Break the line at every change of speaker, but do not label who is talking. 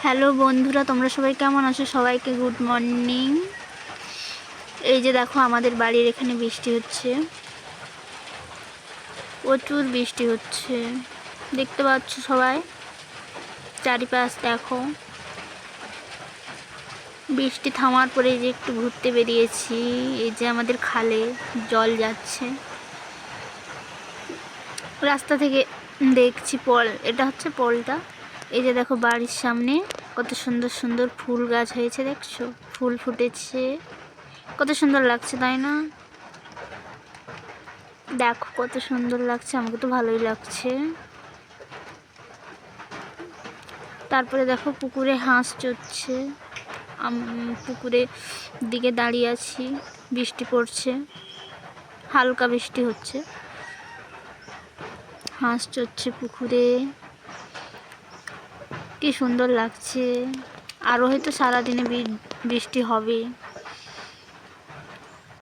Hello বন্ধুরা, তোমরা সবাই কেমন আছো? সবাইকে গুড মর্নিং। এই যে দেখো, আমাদের বাড়ির এখানে বৃষ্টি হচ্ছে, প্রচুর বৃষ্টি হচ্ছে, দেখতে পাচ্ছ সবাই। চারিপাশ দেখো। বৃষ্টি থামার পরে এই যে একটু ঘুরতে বেরিয়েছি। এই যে আমাদের খালে জল যাচ্ছে, রাস্তা থেকে দেখছি পল, এটা হচ্ছে পলটা। এই যে দেখো, বাড়ির সামনে কত সুন্দর সুন্দর ফুল গাছ হয়েছে, দেখছো? ফুল ফুটেছে, কত সুন্দর লাগছে, তাই না? দেখো কত সুন্দর লাগছে, আমাকে তো ভালোই লাগছে। তারপরে দেখো, পুকুরে হাঁস চড়ছে। পুকুরের দিকে দাঁড়িয়ে আছি, বৃষ্টি পড়ছে, হালকা বৃষ্টি হচ্ছে, হাঁস চড়ছে পুকুরে, কি সুন্দর লাগছে। আরও হয়তো সারাদিনে বৃষ্টি হবে।